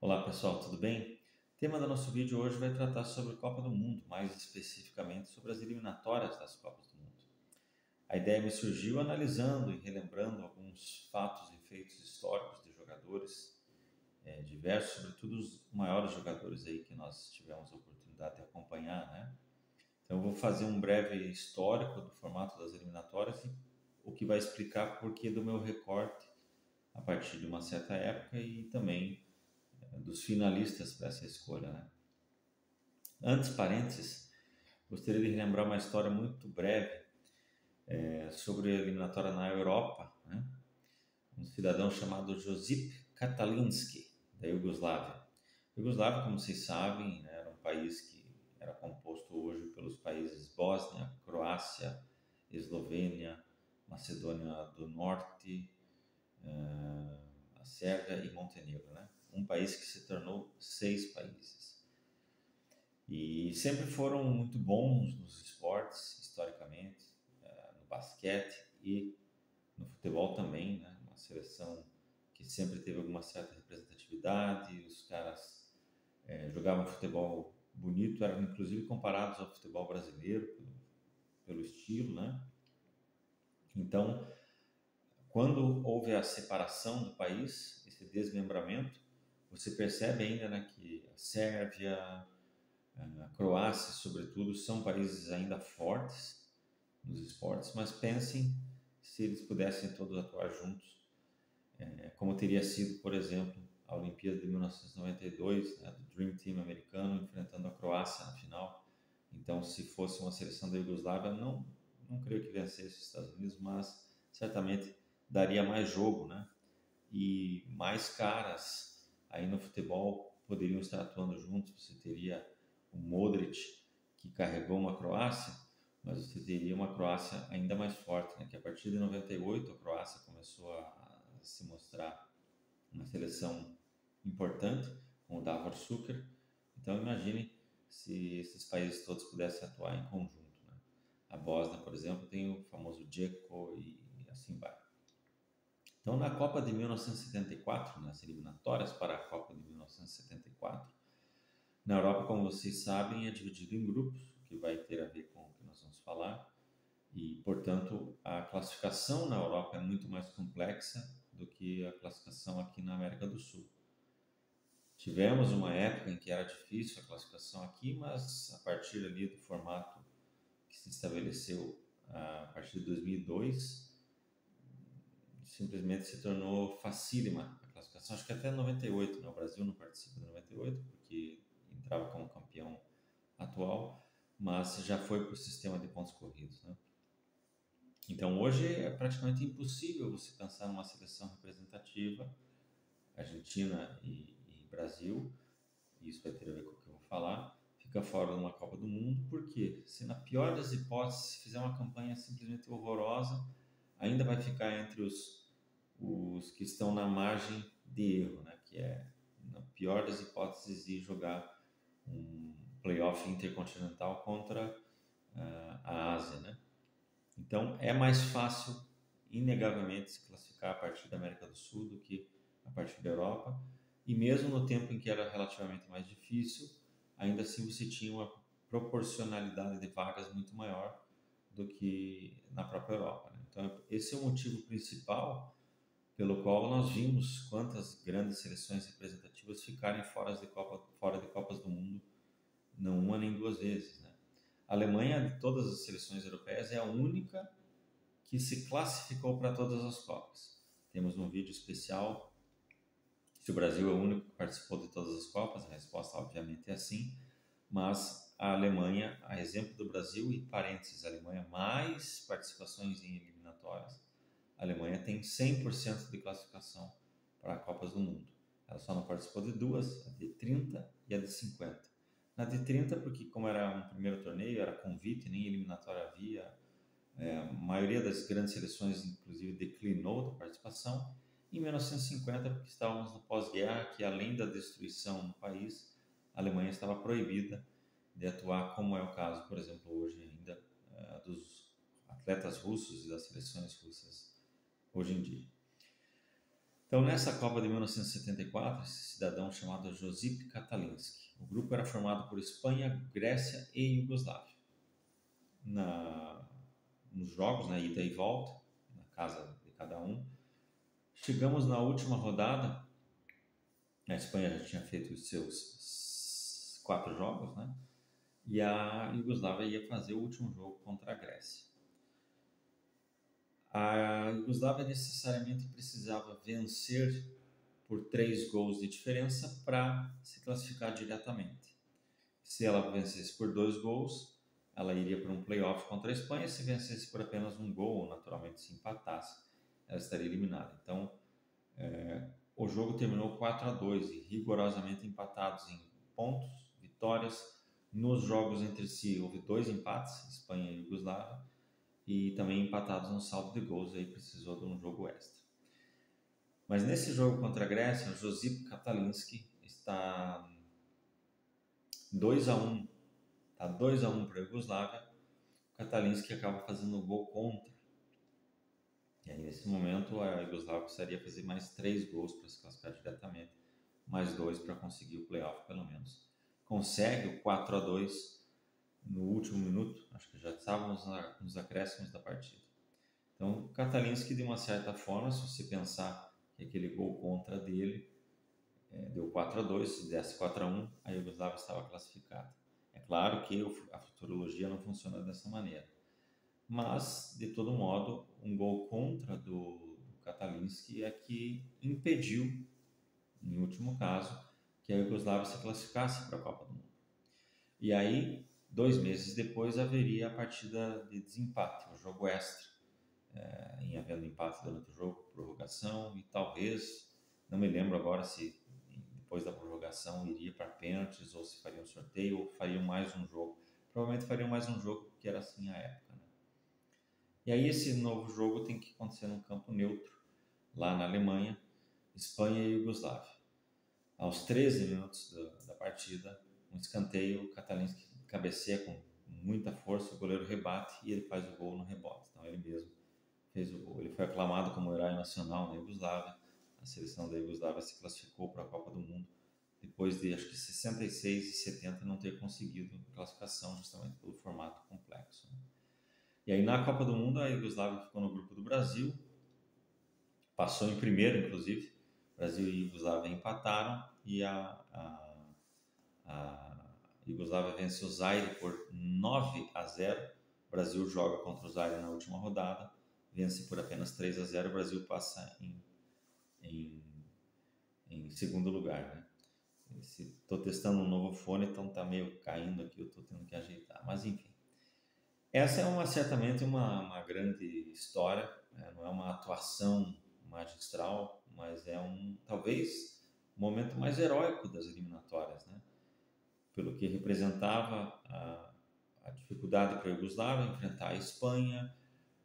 Olá pessoal, tudo bem? O tema do nosso vídeo hoje vai tratar sobre a Copa do Mundo, mais especificamente sobre as eliminatórias das Copas do Mundo. A ideia me surgiu analisando e relembrando alguns fatos e feitos históricos de jogadores diversos, sobretudo os maiores jogadores aí que nós tivemos a oportunidade de acompanhar, né? Então eu vou fazer um breve histórico do formato das eliminatórias e o que vai explicar por que do meu recorte a partir de uma certa época e também dos finalistas para essa escolha, né? Antes, parênteses, gostaria de relembrar uma história muito breve sobre a eliminatória na Europa, né? Um cidadão chamado Josip Katalinski, da Iugoslávia. A Iugoslávia, como vocês sabem, né, era um país que era composto hoje pelos países Bósnia, Croácia, Eslovênia, Macedônia do Norte, a Sérvia e Montenegro, né? Um país que se tornou 6 países. E sempre foram muito bons nos esportes, historicamente, no basquete e no futebol também, né? Uma seleção que sempre teve alguma certa representatividade, os caras jogavam futebol bonito, eram inclusive comparados ao futebol brasileiro pelo estilo, né? Então, quando houve a separação do país, esse desmembramento, você percebe ainda, né, que a Sérvia, a Croácia, sobretudo, são países ainda fortes nos esportes, mas pensem se eles pudessem todos atuar juntos, como teria sido, por exemplo, a Olimpíada de 1992, né, do Dream Team americano enfrentando a Croácia na final. Então, se fosse uma seleção da Iugoslávia, não creio que vencesse os Estados Unidos, mas certamente daria mais jogo, né? E mais caras aí no futebol poderiam estar atuando juntos. Você teria o Modric, que carregou uma Croácia, mas você teria uma Croácia ainda mais forte, né? Que a partir de 98 a Croácia começou a se mostrar uma seleção importante, com o Davor Šuker. Então imagine se esses países todos pudessem atuar em conjunto, né? A Bósnia, por exemplo, tem o famoso Djeko e assim vai. Então, na Copa de 1974, nas eliminatórias para a Copa de 1974, na Europa, como vocês sabem, é dividido em grupos, que vai ter a ver com o que nós vamos falar, e, portanto, a classificação na Europa é muito mais complexa do que a classificação aqui na América do Sul. Tivemos uma época em que era difícil a classificação aqui, mas a partir ali do formato que se estabeleceu a partir de 2002, simplesmente se tornou facílima a classificação. Acho que até 98, né? O Brasil não participa de 98 porque entrava como campeão atual, mas já foi para o sistema de pontos corridos, né? Então hoje é praticamente impossível você pensar numa seleção representativa, Argentina e Brasil, e isso vai ter a ver com o que eu vou falar, fica fora de uma Copa do Mundo, porque se na pior das hipóteses se fizer uma campanha simplesmente horrorosa, ainda vai ficar entre os que estão na margem de erro, né? Que é, na pior das hipóteses, ir jogar um playoff intercontinental contra a Ásia, né? Então, é mais fácil, inegavelmente, se classificar a partir da América do Sul do que a partir da Europa. E mesmo no tempo em que era relativamente mais difícil, ainda assim você tinha uma proporcionalidade de vagas muito maior do que na própria Europa, né? Então, esse é o motivo principal pelo qual nós vimos quantas grandes seleções representativas ficarem fora de Copas do Mundo, não uma nem duas vezes, né? A Alemanha, de todas as seleções europeias, é a única que se classificou para todas as Copas. Temos um vídeo especial se o Brasil é o único que participou de todas as Copas. A resposta, obviamente, é sim, mas a Alemanha, a exemplo do Brasil, e parênteses, a Alemanha mais participações em eliminatórias, a Alemanha tem 100% de classificação para Copas do Mundo. Ela só não participou de duas, a de 30 e a de 50. Na de 30, porque como era um primeiro torneio, era convite, nem eliminatória havia, a maioria das grandes seleções, inclusive, declinou da participação. Em 1950, porque estávamos no pós-guerra, que além da destruição no país, a Alemanha estava proibida de atuar, como é o caso, por exemplo, hoje ainda, dos atletas russos e das seleções russas hoje em dia. Então, nessa Copa de 1974, esse cidadão chamado Josip Katalinski, o grupo era formado por Espanha, Grécia e Iugoslávia. Nos jogos, na ida e volta, na casa de cada um, chegamos na última rodada. A Espanha já tinha feito os seus 4 jogos, né? E a Iugoslávia ia fazer o último jogo contra a Grécia. A Iugoslávia necessariamente precisava vencer por 3 gols de diferença para se classificar diretamente. Se ela vencesse por 2 gols, ela iria para um playoff contra a Espanha. Se vencesse por apenas 1 gol, ou naturalmente se empatasse, ela estaria eliminada. Então, o jogo terminou 4-2 e rigorosamente empatados em pontos, vitórias. Nos jogos entre si houve 2 empates, Espanha e Iugoslávia, e também empatados no saldo de gols, aí precisou de um jogo extra. Mas nesse jogo contra a Grécia, o Josip Katalinski está 2-1, está 2-1 para a Iugoslávia. O Katalinski acaba fazendo o gol contra. E aí, nesse momento, a Iugoslávia precisaria fazer mais 3 gols para se classificar diretamente, mais 2 para conseguir o playoff, pelo menos. Consegue o 4-2 no último minuto, acho que já estávamos nos acréscimos da partida. Então, o Katalinski, de uma certa forma, se você pensar que aquele gol contra dele deu 4-2, se desse 4-1, a Iugoslávia estava classificada. É claro que a futurologia não funciona dessa maneira. Mas, de todo modo, um gol contra do Katalinski é que impediu, em último caso, que a Iugoslávia se classificasse para a Copa do Mundo. E aí, 2 meses depois, haveria a partida de desempate, o jogo extra, em havendo empate durante o jogo, prorrogação, e talvez, não me lembro agora se depois da prorrogação iria para pênaltis, ou se faria um sorteio, ou fariam mais um jogo. Provavelmente fariam mais um jogo, porque era assim a época, né? E aí esse novo jogo tem que acontecer num campo neutro, lá na Alemanha, Espanha e Iugoslávia. Aos 13 minutos da partida, um escanteio, o Katalinski cabeceia com muita força, o goleiro rebate e ele faz o gol no rebote. Então ele mesmo fez o gol. Ele foi aclamado como herói nacional na Iugoslávia. A seleção da Iugoslávia se classificou para a Copa do Mundo depois de, acho que 66 e 70 não ter conseguido classificação, justamente pelo formato complexo, né? E aí na Copa do Mundo a Iugoslávia ficou no grupo do Brasil, passou em primeiro, inclusive. Brasil e Iugoslávia empataram e a Iugoslávia vence o Zaire por 9-0. O Brasil joga contra o Zaire na última rodada, vence por apenas 3-0. O Brasil passa em segundo lugar, né? Estou testando um novo fone, então está meio caindo aqui, eu estou tendo que ajeitar, mas enfim. Essa é certamente uma grande história, né? Não é uma atuação magistral, mas é talvez o momento mais heróico das eliminatórias, né? Pelo que representava a dificuldade para a Iugoslávia enfrentar a Espanha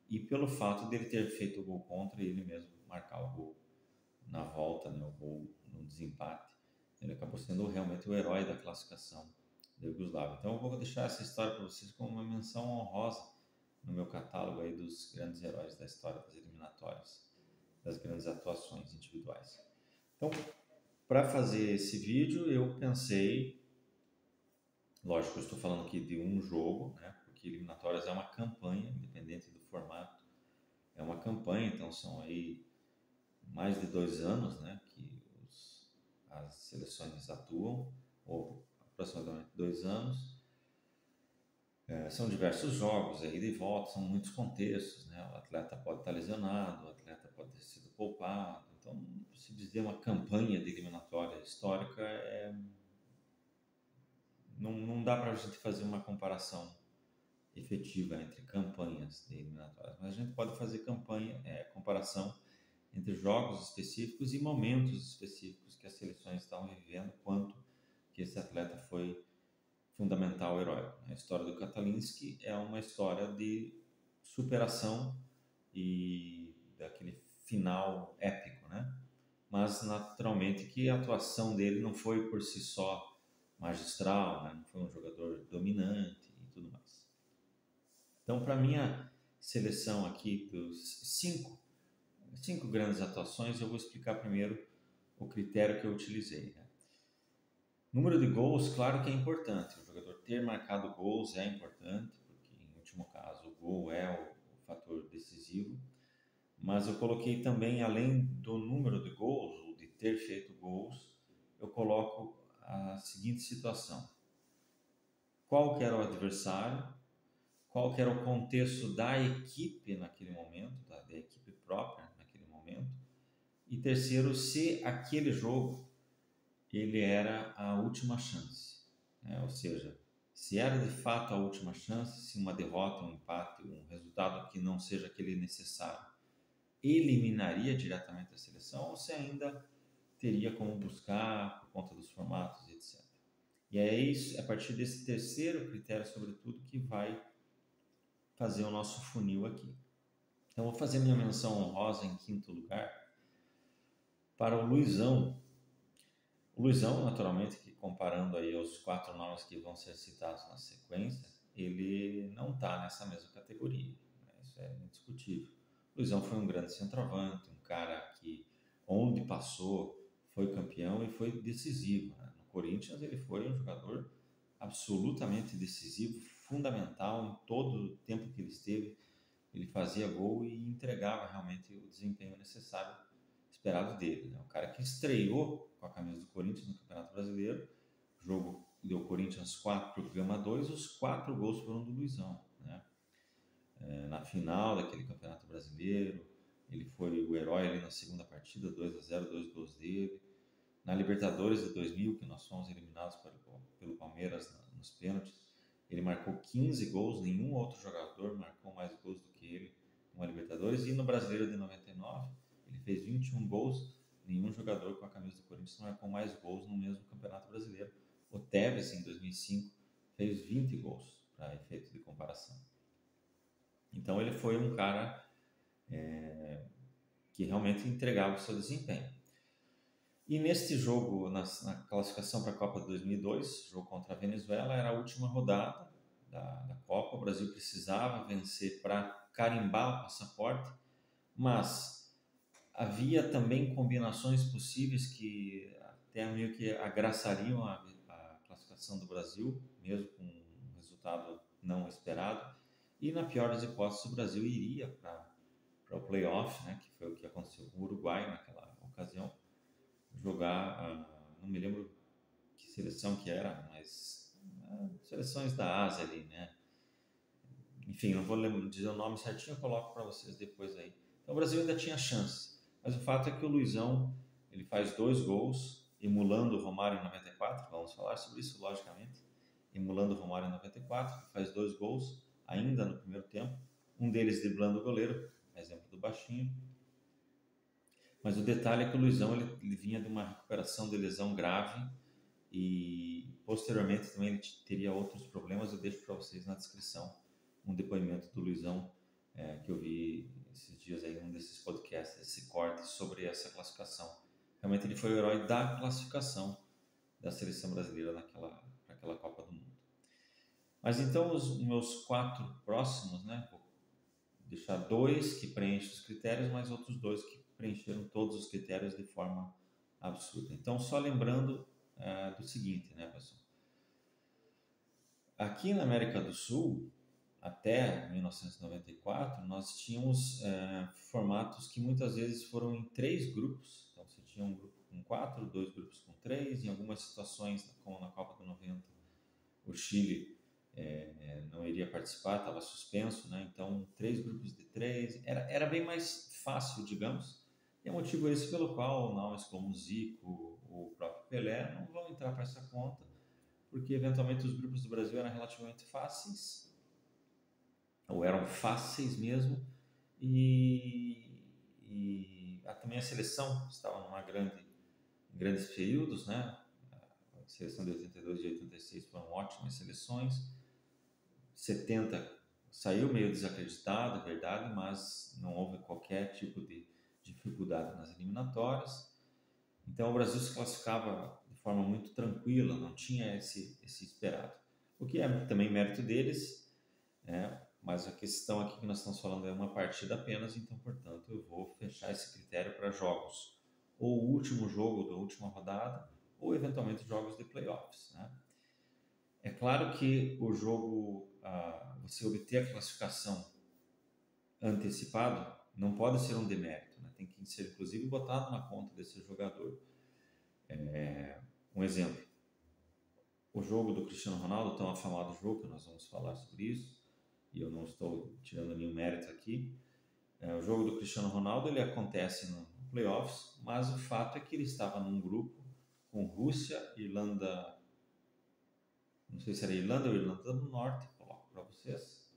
e pelo fato dele ter feito o gol contra e ele mesmo marcar o gol na volta, né? O gol no desempate. Ele acabou sendo realmente o herói da classificação da Iugoslávia. Então eu vou deixar essa história para vocês como uma menção honrosa no meu catálogo aí dos grandes heróis da história das eliminatórias, das grandes atuações individuais. Então, para fazer esse vídeo, eu pensei, lógico, eu estou falando aqui de um jogo, né? Porque eliminatórias é uma campanha, independente do formato, é uma campanha, então são aí mais de 2 anos, né, que as seleções atuam, ou aproximadamente 2 anos. São diversos jogos, aí de volta, são muitos contextos, né? O atleta pode estar lesionado, o atleta pode ter sido poupado. Então, se dizer uma campanha de eliminatória histórica, não dá para a gente fazer uma comparação efetiva entre campanhas de eliminatórias, mas a gente pode fazer comparação entre jogos específicos e momentos específicos que as seleções estavam vivendo, quanto que esse atleta foi fundamental, heróico. A história do Katalinski é uma história de superação e daquele final épico, né? Mas naturalmente que a atuação dele não foi por si só magistral, né? Não foi um jogador dominante e tudo mais. Então, para minha seleção aqui dos 5 5 grandes atuações, eu vou explicar primeiro o critério que eu utilizei, né? Número de gols, claro que é importante. O jogador ter marcado gols é importante, porque em último caso o gol é o fator decisivo. Mas eu coloquei também, além do número de gols, ou de ter feito gols, eu coloco a seguinte situação. Qual que era o adversário, qual que era o contexto da equipe naquele momento, da equipe própria naquele momento. E terceiro, se aquele jogo ele era a última chance, né? Ou seja, se era de fato a última chance, se uma derrota, um empate, um resultado que não seja aquele necessário, eliminaria diretamente a seleção ou se ainda teria como buscar por conta dos formatos, etc. E é isso, a partir desse terceiro critério, sobretudo, que vai fazer o nosso funil aqui. Então, vou fazer minha menção honrosa em quinto lugar para o Luizão. O Luizão, naturalmente, que comparando aí os 4 nomes que vão ser citados na sequência, ele não está nessa mesma categoria, né? Isso é indiscutível. O Luizão foi um grande centroavante, um cara que, onde passou, foi campeão e foi decisivo, né? No Corinthians, ele foi um jogador absolutamente decisivo, fundamental em todo o tempo que ele esteve. Ele fazia gol e entregava realmente o desempenho necessário esperado dele, né? O cara que estreou com a camisa do Corinthians no Campeonato Brasileiro, o jogo deu Corinthians 4, Gama 2, os 4 gols foram do Luizão, né? Na final daquele Campeonato Brasileiro, ele foi o herói ali na segunda partida, 2-0, 2 gols dele. Na Libertadores de 2000, que nós fomos eliminados pelo Palmeiras nos pênaltis, ele marcou 15 gols, nenhum outro jogador marcou mais gols do que ele numa Libertadores. E no Brasileiro de 99, ele fez 21 gols, nenhum jogador com a camisa do Corinthians marcou mais gols no mesmo Campeonato Brasileiro. O Tevez, em 2005, fez 20 gols, para efeito de comparação. Então ele foi um cara que realmente entregava o seu desempenho. E neste jogo, na classificação para a Copa de 2002, jogo contra a Venezuela, era a última rodada da Copa. O Brasil precisava vencer para carimbar o passaporte, mas havia também combinações possíveis que até meio que agraçariam a classificação do Brasil, mesmo com um resultado não esperado. E na pior das hipóteses, o Brasil iria para o playoff, né, que foi o que aconteceu com o Uruguai naquela ocasião, jogar, não me lembro que seleção que era, mas seleções da Ásia ali, né? Enfim, não vou dizer o nome certinho, eu coloco para vocês depois aí. Então o Brasil ainda tinha chance, mas o fato é que o Luizão, ele faz 2 gols, emulando o Romário em 94, vamos falar sobre isso logicamente, emulando o Romário em 94, faz 2 gols ainda no primeiro tempo, um deles driblando o goleiro, exemplo do baixinho. Mas o detalhe é que o Luizão ele vinha de uma recuperação de lesão grave e posteriormente também ele teria outros problemas. Eu deixo para vocês na descrição um depoimento do Luizão que eu vi esses dias aí, um desses podcasts, esse corte sobre essa classificação. Realmente ele foi o herói da classificação da seleção brasileira naquela Copa do Mundo. Mas então os meus 4 próximos, né? Vou deixar 2 que preenchem os critérios, mas outros 2 que preencheram todos os critérios de forma absurda. Então, só lembrando do seguinte, né, pessoal? Aqui na América do Sul, até 1994, nós tínhamos formatos que muitas vezes foram em 3 grupos. Então, você tinha um grupo com 4, 2 grupos com 3. Em algumas situações, como na Copa do 90, o Chile não iria participar, estava suspenso, né? Então 3 grupos de 3, era bem mais fácil, digamos, e é motivo esse pelo qual nomes como Zico, o próprio Pelé não vão entrar para essa conta, porque eventualmente os grupos do Brasil eram relativamente fáceis, ou eram fáceis mesmo, e também a seleção estava em grandes períodos, né? A seleção de 82 e 86 foram ótimas seleções. 70 saiu meio desacreditado, é verdade, mas não houve qualquer tipo de dificuldade nas eliminatórias. Então o Brasil se classificava de forma muito tranquila, não tinha esse esperado. O que é também mérito deles, mas a questão aqui que nós estamos falando é uma partida apenas, então, portanto, eu vou fechar esse critério para jogos, ou o último jogo da última rodada, ou eventualmente jogos de playoffs, né? É claro que o jogo, você obter a classificação antecipado, não pode ser um demérito, né? Tem que ser, inclusive, botado na conta desse jogador. Um exemplo, o jogo do Cristiano Ronaldo, tão afamado jogo, que nós vamos falar sobre isso, e eu não estou tirando nenhum mérito aqui. O jogo do Cristiano Ronaldo, ele acontece no playoffs, mas o fato é que ele estava num grupo com Rússia, Irlanda, não sei se era Irlanda ou Irlanda do Norte, coloco para vocês.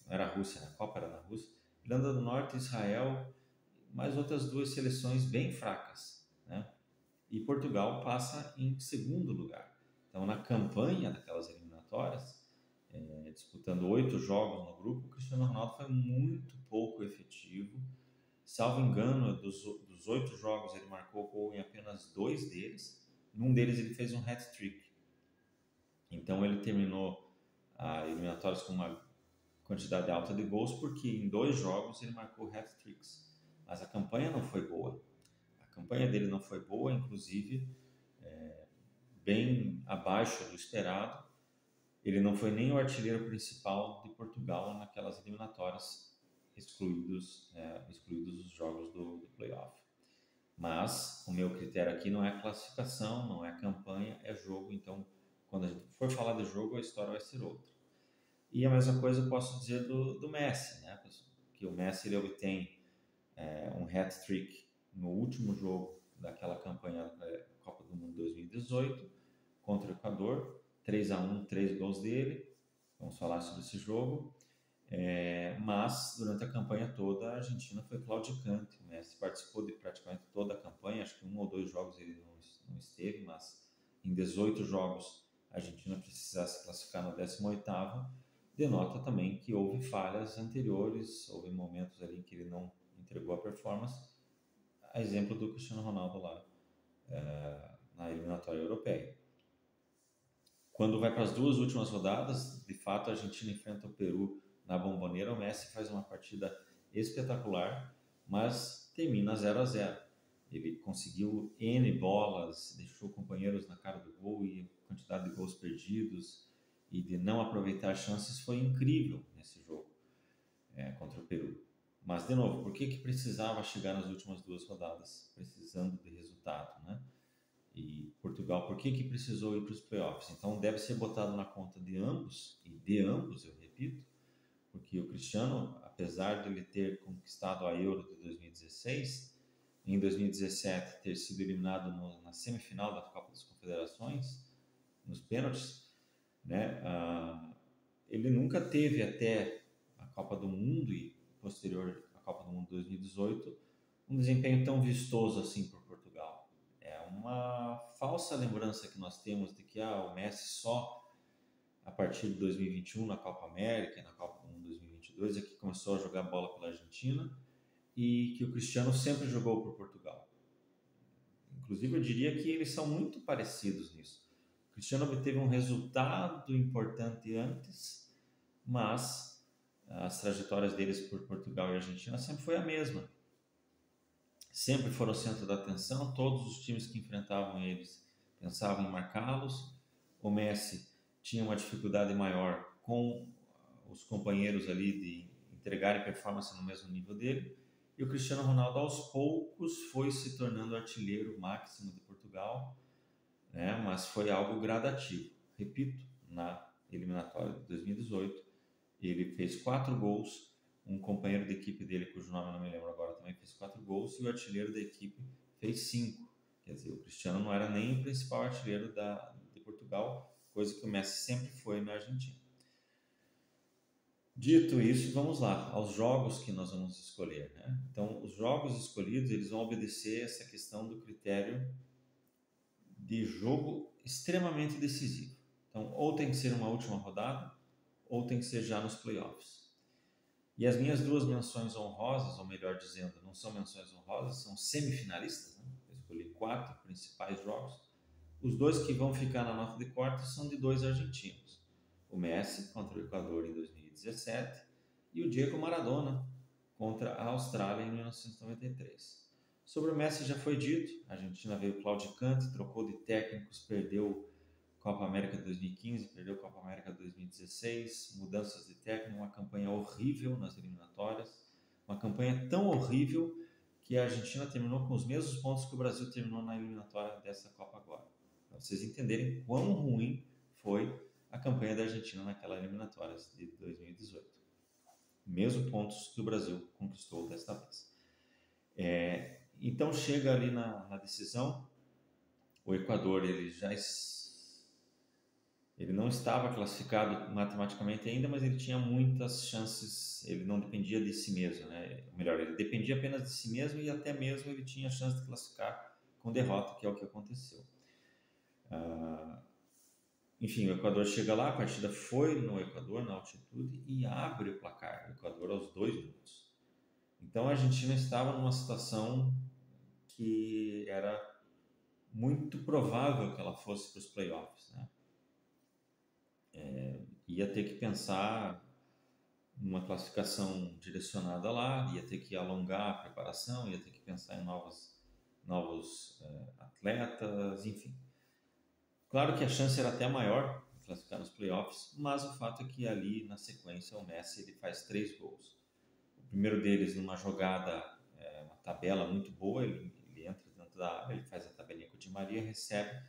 Não era a Rússia, né? A Copa era na Rússia. Irlanda do Norte, Israel, mais outras duas seleções bem fracas, né? E Portugal passa em segundo lugar. Então, na campanha daquelas eliminatórias, disputando 8 jogos no grupo, o Cristiano Ronaldo foi muito pouco efetivo. Salvo engano, dos 8 jogos ele marcou gol em apenas 2 deles. Num deles ele fez um hat-trick. Então ele terminou a eliminatórias com uma quantidade alta de gols, porque em 2 jogos ele marcou hat-tricks. Mas a campanha não foi boa. A campanha dele não foi boa, inclusive bem abaixo do esperado. Ele não foi nem o artilheiro principal de Portugal naquelas eliminatórias, excluídos os jogos do playoff. Mas o meu critério aqui não é classificação, não é campanha, é jogo. Então, quando a gente for falar de jogo, a história vai ser outra. E a mesma coisa eu posso dizer do Messi, né? Que o Messi ele obtém um hat-trick no último jogo daquela campanha da Copa do Mundo 2018 contra o Equador, 3-1, 3 gols dele. Vamos falar sobre esse jogo. Mas durante a campanha toda a Argentina foi claudicante. O Messi participou de praticamente toda a campanha, acho que 1 ou 2 jogos ele não esteve, mas em 18 jogos a Argentina precisasse classificar no 18º. Denota também que houve falhas anteriores, houve momentos ali que ele não entregou a performance, a exemplo do Cristiano Ronaldo lá na eliminatória europeia. Quando vai para as 2 últimas rodadas, de fato a Argentina enfrenta o Peru na Bombonera. O Messi faz uma partida espetacular, mas termina 0-0. Ele conseguiu N bolas, deixou companheiros na cara do gol, e a quantidade de gols perdidos e de não aproveitar chances foi incrível nesse jogo contra o Peru. Mas, de novo, por que precisava chegar nas últimas 2 rodadas precisando de resultado, né? E Portugal, por que precisou ir para os playoffs? Então, deve ser botado na conta de ambos, e de ambos, eu repito, porque o Cristiano, apesar de ele ter conquistado a Euro de 2016, em 2017 ter sido eliminado na semifinal da Copa das Confederações, nos pênaltis, né? Ele nunca teve até a Copa do Mundo e posterior à Copa do Mundo 2018 um desempenho tão vistoso assim por Portugal. É uma falsa lembrança que nós temos de que o Messi só a partir de 2021 na Copa América e na Copa do Mundo 2022 é que começou a jogar bola pela Argentina, e que o Cristiano sempre jogou por Portugal. Inclusive eu diria que eles são muito parecidos nisso. O Cristiano obteve um resultado importante antes, mas as trajetórias deles por Portugal e Argentina sempre foi a mesma. Sempre foram o centro da atenção, todos os times que enfrentavam eles pensavam em marcá-los. O Messi tinha uma dificuldade maior com os companheiros ali de entregarem performance no mesmo nível dele. E o Cristiano Ronaldo, aos poucos, foi se tornando artilheiro máximo de Portugal, né? Mas foi algo gradativo. Repito, na eliminatória de 2018, ele fez 4 gols, um companheiro de equipe dele, cujo nome eu não me lembro agora, também fez 4 gols, e o artilheiro da equipe fez 5. Quer dizer, o Cristiano não era nem o principal artilheiro de Portugal, coisa que o Messi sempre foi na Argentina. Dito isso, vamos lá aos jogos que nós vamos escolher, né? Então, os jogos escolhidos, eles vão obedecer essa questão do critério de jogo extremamente decisivo. Então, ou tem que ser uma última rodada, ou tem que ser já nos playoffs. E as minhas 2 menções honrosas, ou melhor dizendo, não são menções honrosas, são semifinalistas, né? Eu escolhi 4 principais jogos. Os 2 que vão ficar na nota de corte são de 2 argentinos. O Messi contra o Equador em 2017 e o Diego Maradona contra a Austrália em 1993. Sobre o Messi já foi dito, a Argentina veio claudicante, trocou de técnicos, perdeu Copa América 2015, perdeu Copa América 2016, mudanças de técnico, uma campanha horrível nas eliminatórias, uma campanha tão horrível que a Argentina terminou com os mesmos pontos que o Brasil terminou na eliminatória dessa Copa agora. Para vocês entenderem quão ruim foi a campanha da Argentina naquela eliminatória de 2018. Mesmos pontos que o Brasil conquistou desta vez. Então chega ali na decisão, o Equador ele não estava classificado matematicamente ainda, mas ele tinha muitas chances, ele não dependia de si mesmo, né? Melhor, ele dependia apenas de si mesmo e até mesmo ele tinha chance de classificar com derrota, que é o que aconteceu. Enfim, o Equador chega lá, a partida foi no Equador, na altitude, e abre o placar do Equador aos 2 minutos. Então a Argentina estava numa situação que era muito provável que ela fosse para os playoffs, né? Ia ter que pensar numa classificação direcionada lá, ia ter que alongar a preparação, ia ter que pensar em novos atletas, enfim. Claro que a chance era até maior de classificar nos playoffs, mas o fato é que ali na sequência o Messi ele faz 3 gols. O primeiro deles numa jogada, uma tabela muito boa, ele entra dentro da área, ele faz a tabelinha com o Di Maria, recebe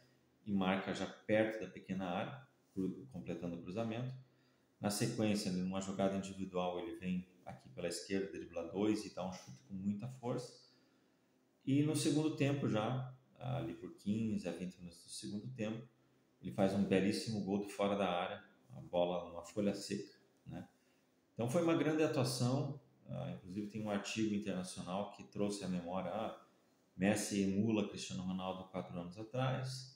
e marca já perto da pequena área, completando o cruzamento. Na sequência, numa jogada individual, ele vem aqui pela esquerda, dribla 2 e dá um chute com muita força. E no segundo tempo já, ali por 15 a 20 minutos do segundo tempo, ele faz um belíssimo gol de fora da área, a bola numa folha seca, né? Então foi uma grande atuação, inclusive tem um artigo internacional que trouxe à memória, Messi emula Cristiano Ronaldo 4 anos atrás.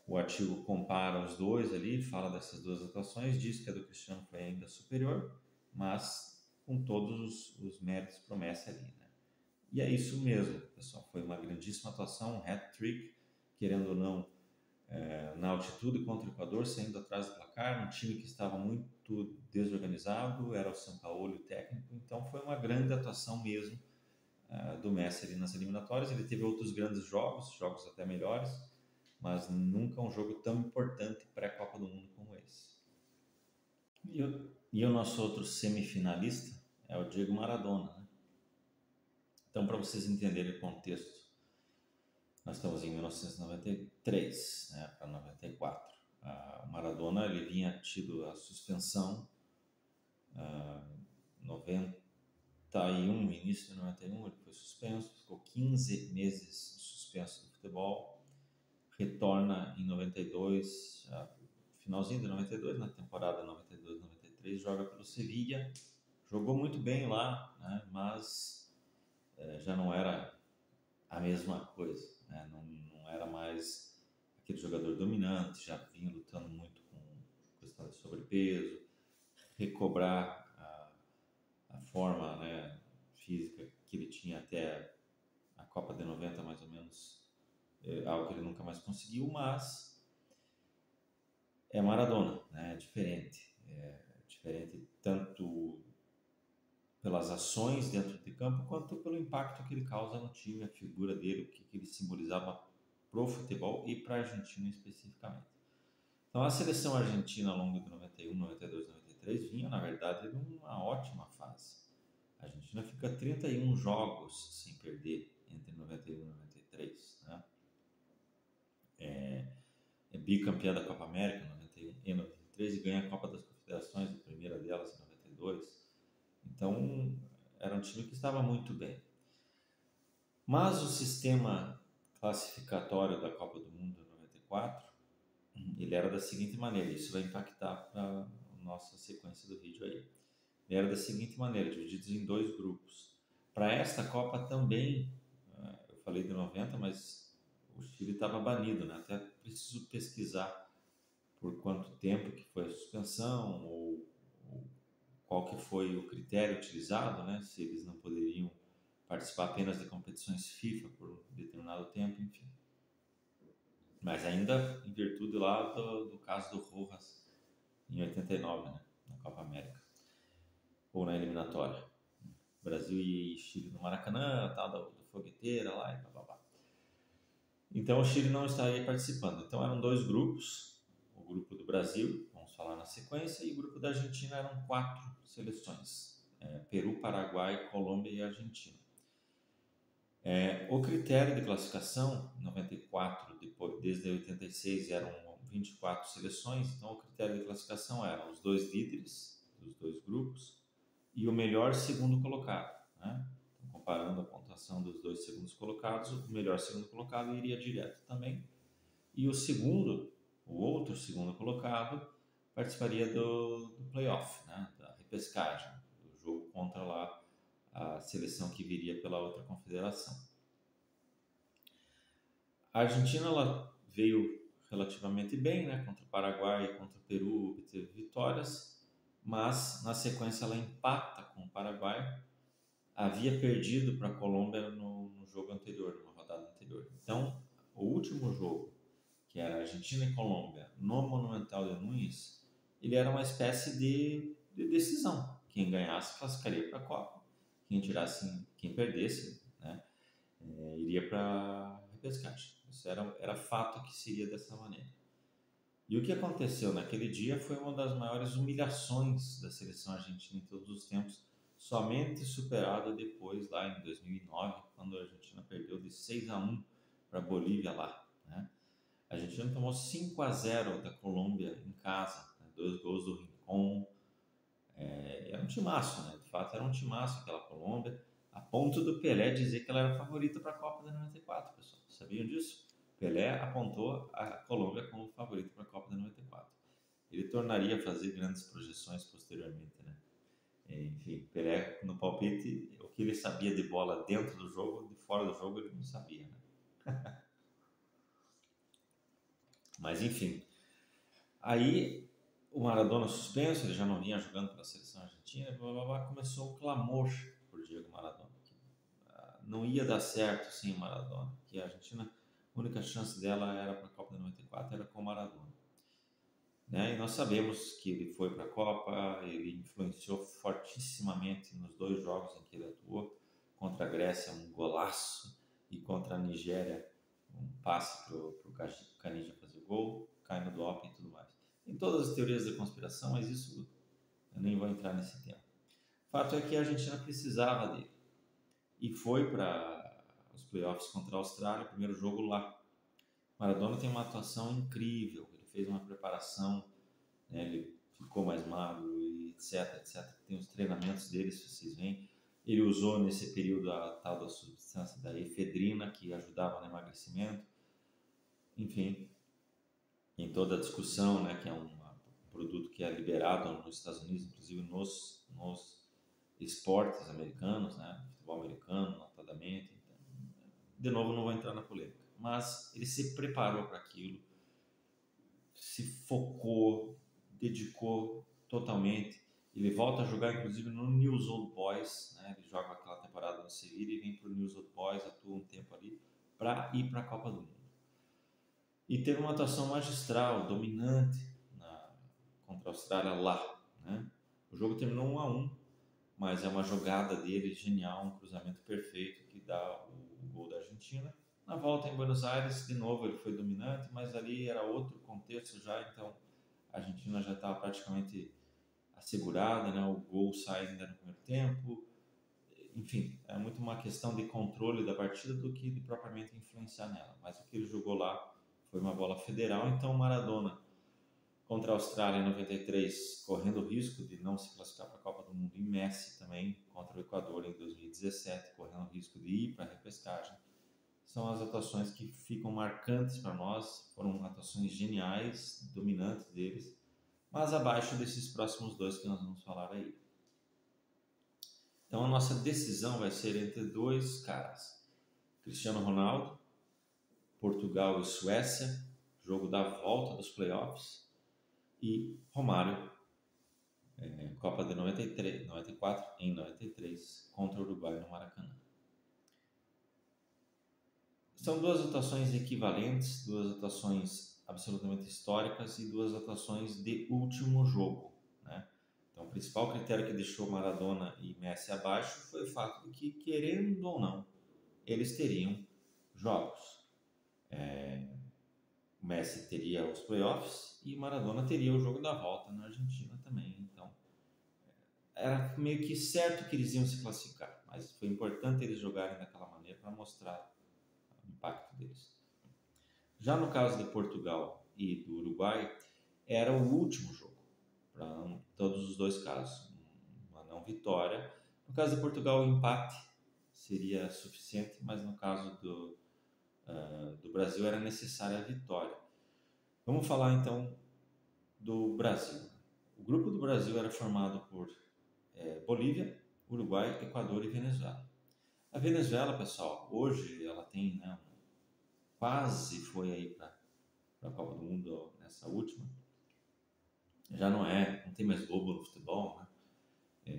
O artigo compara os dois ali, fala dessas duas atuações, diz que a do Cristiano foi ainda superior, mas com todos os méritos pro Messi ali, né? E é isso mesmo, pessoal, foi uma grandíssima atuação, um hat-trick, querendo ou não, na altitude contra o Equador, saindo atrás do placar, um time que estava muito desorganizado, era o Sampaoli o técnico, então foi uma grande atuação mesmo do Messi ali nas eliminatórias. Ele teve outros grandes jogos até melhores, mas nunca um jogo tão importante pré-Copa do Mundo como esse. E o nosso outro semifinalista é o Diego Maradona, né? Então, para vocês entenderem o contexto, nós estamos em 1993, né, para 94. O Maradona ele vinha tido a suspensão 91, início de 91, ele foi suspenso, ficou 15 meses suspenso do futebol, retorna em 92, finalzinho de 92, na temporada 92-93, joga pelo Sevilla, jogou muito bem lá, né, mas já não era a mesma coisa, né? Não era mais aquele jogador dominante, já vinha lutando muito com questão de sobrepeso, recobrar a forma, né, física que ele tinha até a Copa de 90 mais ou menos, algo que ele nunca mais conseguiu, mas é Maradona, né? É diferente tanto pelas ações dentro de campo, quanto pelo impacto que ele causa no time, a figura dele, o que ele simbolizava pro futebol e para a Argentina especificamente. Então a seleção argentina ao longo de 91, 92, 93 vinha, na verdade, numa ótima fase. A Argentina fica 31 jogos sem perder entre 91 e 93, né? É bicampeã da Copa América em 91 e 93 e ganha a Copa das Confederações, a primeira delas em 92. Então, era um time que estava muito bem. Mas o sistema classificatório da Copa do Mundo de 94, ele era da seguinte maneira, isso vai impactar para a nossa sequência do vídeo aí. Ele era da seguinte maneira, divididos em 2 grupos. Para esta Copa também, eu falei de 90, mas o Chile estava banido, né? Até preciso pesquisar por quanto tempo que foi a suspensão ou qual que foi o critério utilizado, né? Se eles não poderiam participar apenas de competições FIFA por um determinado tempo, enfim. Mas ainda em virtude lá do caso do Rojas em 89, né? Na Copa América. ou na eliminatória. Brasil e Chile no Maracanã, tal, do Fogueteira lá e blá. Então o Chile não estaria participando. Então eram dois grupos, o grupo do Brasil, vamos falar na sequência, e o grupo da Argentina eram 4 seleções, Peru, Paraguai, Colômbia e Argentina. O critério de classificação, 94, depois, desde 86 eram 24 seleções, então o critério de classificação eram os 2 líderes dos 2 grupos e o melhor segundo colocado, né? Então, comparando a pontuação dos 2 segundos colocados, o melhor segundo colocado iria direto também, e o outro segundo colocado, participaria do playoff, né? Da repescagem, do jogo contra lá a seleção que viria pela outra confederação. A Argentina ela veio relativamente bem, né? Contra o Paraguai e contra o Peru, teve vitórias, mas na sequência ela empata com o Paraguai, havia perdido para a Colômbia no jogo anterior, numa rodada anterior. Então, o último jogo, que era Argentina e Colômbia, no Monumental de Núñez, ele era uma espécie de decisão. Quem ganhasse classificaria para a Copa, quem perdesse, né, iria para a repescagem. Isso era fato que seria dessa maneira. E o que aconteceu naquele dia foi uma das maiores humilhações da seleção argentina em todos os tempos, somente superada depois, lá em 2009, quando a Argentina perdeu de 6-1 para a Bolívia lá, né? A Argentina tomou 5-0 da Colômbia em casa, né? 2 gols do Rincón. Era um timaço, né? De fato, era um timaço aquela Colômbia, a ponto do Pelé dizer que ela era a favorita para a Copa de 94, pessoal. Sabiam disso? Pelé apontou a Colômbia como favorita para a Copa de 94. Ele tornaria a fazer grandes projeções posteriormente, né? Enfim, Pelé no palpite, o que ele sabia de bola dentro do jogo, de fora do jogo ele não sabia, né? Mas enfim, aí o Maradona suspenso, ele já não vinha jogando pela seleção argentina, começou o clamor por Diego Maradona. Não ia dar certo sem o Maradona, que a Argentina, a única chance dela era para a Copa de 94, era com o Maradona. Né? E nós sabemos que ele foi para a Copa, ele influenciou fortissimamente nos 2 jogos em que ele atuou, contra a Grécia um golaço e contra a Nigéria um passe para o Canija fazer o gol, cai no doping e tudo mais. Tem todas as teorias da conspiração, mas isso eu nem vou entrar nesse tema. O fato é que a Argentina precisava dele e foi para os playoffs contra a Austrália, primeiro jogo lá. Maradona tem uma atuação incrível, ele fez uma preparação, né, ele ficou mais magro e etc. Tem os treinamentos dele, se vocês veem. Ele usou nesse período a tal da substância da efedrina, que ajudava no emagrecimento. Enfim, em toda a discussão, né, que é um produto que é liberado nos Estados Unidos, inclusive nos esportes americanos, né, futebol americano, notadamente. Então, de novo, não vou entrar na polêmica, mas ele se preparou para aquilo, se focou, dedicou totalmente. Ele volta a jogar, inclusive, no News Old Boys, né? Ele joga aquela temporada no Sevilha e vem para o News Old Boys, atua um tempo ali para ir para a Copa do Mundo. E teve uma atuação magistral, dominante contra a Austrália lá, né? O jogo terminou 1-1, mas é uma jogada dele genial, um cruzamento perfeito que dá o gol da Argentina. Na volta em Buenos Aires, de novo, ele foi dominante, mas ali era outro contexto já, então a Argentina já estava praticamente assegurada, né? O gol sai ainda no primeiro tempo. Enfim, é muito uma questão de controle da partida do que de propriamente influenciar nela. Mas o que ele jogou lá foi uma bola federal, então Maradona contra a Austrália em 93, correndo o risco de não se classificar para a Copa do Mundo, e Messi também contra o Equador em 2017, correndo o risco de ir para a repescagem. São as atuações que ficam marcantes para nós, foram atuações geniais, dominantes deles, mas abaixo desses próximos 2 que nós vamos falar aí. Então a nossa decisão vai ser entre 2 caras, Cristiano Ronaldo, Portugal e Suécia, jogo da volta dos playoffs, e Romário, Copa de 94 em 93, contra o Uruguai no Maracanã. São 2 atuações equivalentes, 2 atuações absolutamente históricas e 2 atuações de último jogo, né? Então, o principal critério que deixou Maradona e Messi abaixo foi o fato de que, querendo ou não, eles teriam jogos. O Messi teria os playoffs e Maradona teria o jogo da volta na Argentina também. Então, era meio que certo que eles iam se classificar, mas foi importante eles jogarem daquela maneira para mostrar o impacto deles. Já no caso de Portugal e do Uruguai, era o último jogo, para todos os dois casos, uma não vitória. No caso de Portugal, o empate seria suficiente, mas no caso do Brasil era necessária a vitória. Vamos falar então do Brasil. O grupo do Brasil era formado por Bolívia, Uruguai, Equador e Venezuela. A Venezuela, pessoal, hoje ela tem, quase foi aí para a Copa do Mundo nessa última. Já não tem mais Globo no futebol, né?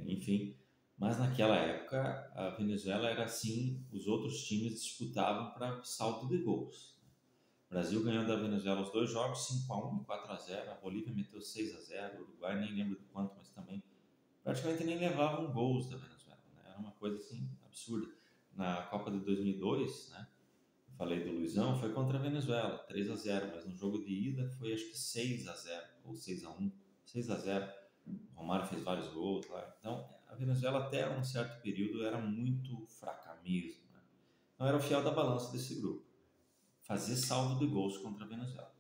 Enfim, mas naquela época a Venezuela era assim, os outros times disputavam para saldo de gols. O Brasil ganhou da Venezuela os dois jogos, 5-1 e 4-0. A Bolívia meteu 6-0, o Uruguai nem lembro de quanto, mas também praticamente nem levavam gols da Venezuela, né? Era uma coisa assim absurda. Na Copa de 2002, né, eu falei do Luizão, foi contra a Venezuela, 3-0, mas no jogo de ida foi acho que 6-0 ou 6-1, 6-0. O Romário fez vários gols lá. Então, a Venezuela até um certo período era muito fraca mesmo, né? Não era o fiel da balança desse grupo. Fazer saldo de gols contra a Venezuela.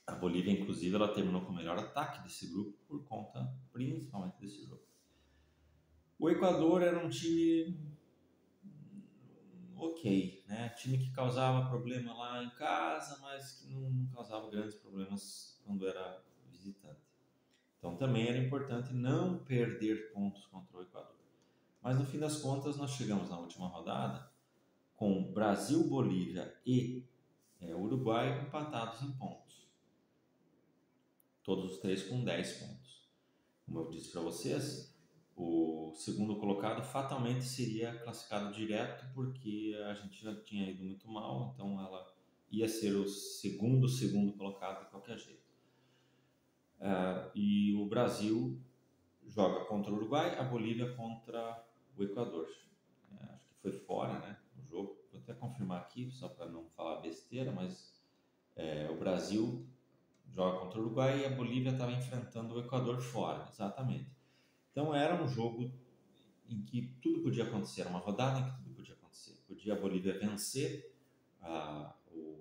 A Bolívia, inclusive, ela terminou com o melhor ataque desse grupo por conta, principalmente, desse jogo. O Equador era um time ok, né? Time que causava problema lá em casa, mas que não causava grandes problemas quando era visitante. Então também era importante não perder pontos contra o Equador. Mas no fim das contas nós chegamos na última rodada com Brasil, Bolívia e Uruguai empatados em pontos. Todos os três com 10 pontos. Como eu disse para vocês, o segundo colocado fatalmente seria classificado direto porque a Argentina tinha ido muito mal, então ela ia ser o segundo colocado de qualquer jeito. E o Brasil joga contra o Uruguai, a Bolívia contra o Equador. Acho que foi fora, né, o jogo. Vou até confirmar aqui, só para não falar besteira, mas o Brasil joga contra o Uruguai e a Bolívia estava enfrentando o Equador fora, exatamente. Então era um jogo em que tudo podia acontecer, era uma rodada em que tudo podia acontecer. Podia a Bolívia vencer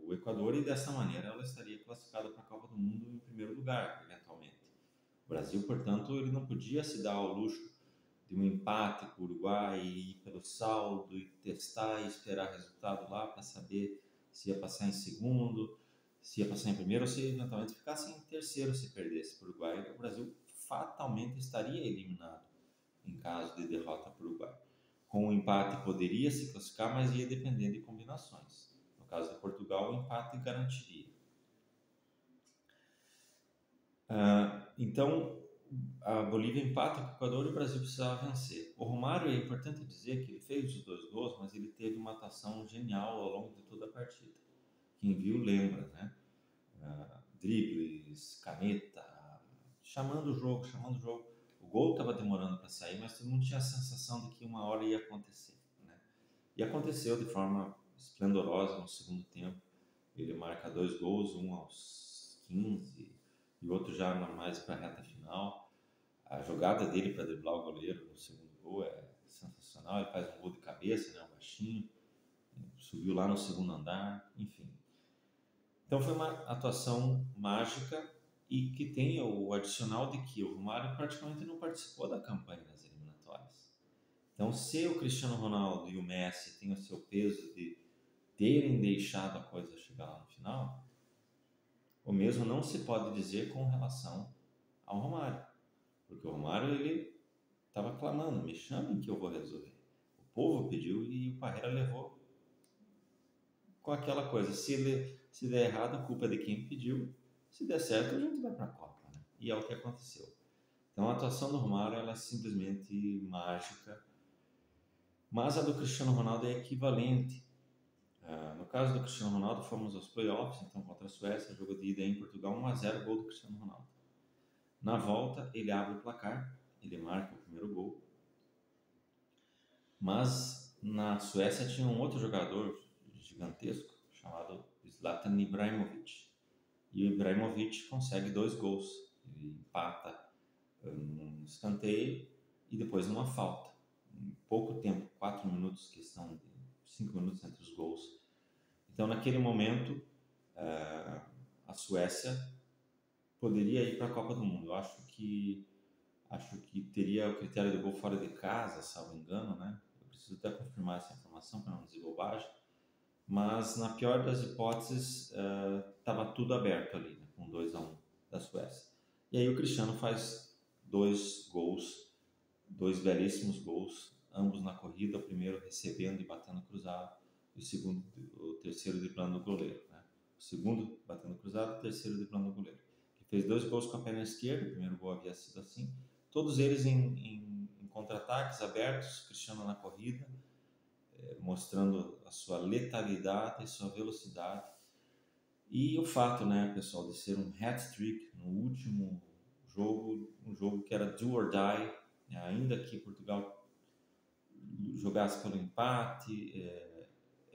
o Equador e dessa maneira ela estaria classificada para a Copa do Mundo em primeiro lugar, eventualmente. O Brasil, portanto, ele não podia se dar ao luxo de um empate com o Uruguai e ir pelo saldo e testar e esperar resultado lá para saber se ia passar em segundo, se ia passar em primeiro ou se eventualmente ficasse em terceiro se perdesse para o Uruguai. O Brasil fatalmente estaria eliminado em caso de derrota para o Uruguai. Com o empate poderia se classificar, mas ia depender de combinações. No caso de Portugal, o empate garantiria. Então, a Bolívia empata com o Equador e o Brasil precisava vencer. O Romário, é importante dizer que ele fez os 2 gols, mas ele teve uma atuação genial ao longo de toda a partida. Quem viu lembra, né? Dribles, caneta, chamando o jogo. O gol estava demorando para sair, mas todo mundo tinha a sensação de que uma hora ia acontecer, né? E aconteceu de forma esplendorosa no segundo tempo. Ele marca 2 gols, um aos 15 e outro já mais para a reta final. A jogada dele para driblar o goleiro no segundo gol é sensacional. Ele faz um gol de cabeça, né, um baixinho, subiu lá no segundo andar, enfim. Então foi uma atuação mágica e que tem o adicional de que o Romário praticamente não participou da campanha das eliminatórias. Então, se o Cristiano Ronaldo e o Messi têm o seu peso de terem deixado a coisa chegar lá no final, o mesmo não se pode dizer com relação ao Romário. Porque o Romário, ele estava clamando, me chamem que eu vou resolver. O povo pediu e o Parreira levou com aquela coisa, se der errado, a culpa é de quem pediu, se der certo, a gente vai para a Copa, né? E é o que aconteceu. Então, a atuação do Romário, ela é simplesmente mágica, mas a do Cristiano Ronaldo é equivalente. No caso do Cristiano Ronaldo, fomos aos playoffs, então contra a Suécia, jogo de ida em Portugal, 1-0, gol do Cristiano Ronaldo. Na volta, ele abre o placar, ele marca o primeiro gol, mas na Suécia tinha um outro jogador gigantesco chamado Zlatan Ibrahimovic. E o Ibrahimovic consegue 2 gols. Ele empata num escanteio e depois numa falta. Em pouco tempo, 4 minutos, questão de 5 minutos entre os gols. Então, naquele momento, a Suécia poderia ir para a Copa do Mundo. Eu acho que teria o critério do gol fora de casa, salvo engano, né? Eu preciso até confirmar essa informação para não dizer bobagem. Mas, na pior das hipóteses, estava tudo aberto ali, né? Com 2-1 da Suécia. E aí o Cristiano faz 2 gols, 2 belíssimos gols, ambos na corrida, o primeiro recebendo e batendo cruzado, e o terceiro driblando o goleiro, né? O segundo batendo cruzado, o terceiro driblando o goleiro. Ele fez 2 gols com a perna esquerda, o primeiro gol havia sido assim, todos eles em contra-ataques abertos, Cristiano na corrida, mostrando a sua letalidade e sua velocidade. E o fato, né, pessoal, de ser um hat-trick no último jogo, um jogo que era do or die, né, ainda que Portugal jogasse pelo empate,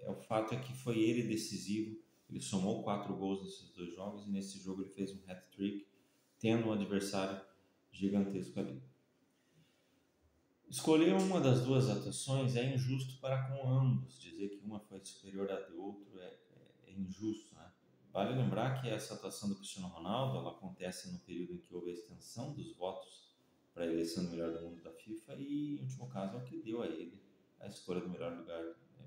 o fato é que foi ele decisivo. Ele somou 4 gols nesses 2 jogos e nesse jogo ele fez um hat-trick, tendo um adversário gigantesco ali. Escolher uma das duas atuações é injusto para com ambos. Dizer que uma foi superior à de outro é injusto, né? Vale lembrar que essa atuação do Cristiano Ronaldo ela acontece no período em que houve a extensão dos votos para a eleição do melhor do mundo da FIFA e, em último caso, é o que deu a ele a escolha do melhor lugar,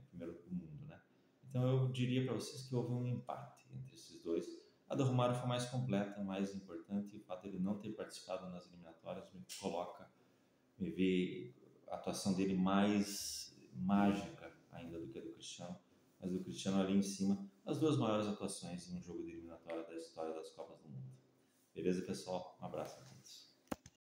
primeiro do mundo, né? Então eu diria para vocês que houve um empate entre esses dois. A do Romário foi mais completa, mais importante, e o fato de ele não ter participado nas eliminatórias me vê a atuação dele mais mágica ainda do que a do Cristiano, mas do Cristiano ali em cima, as 2 maiores atuações em um jogo de eliminatória da história das Copas do Mundo. Beleza, pessoal? Um abraço a todos.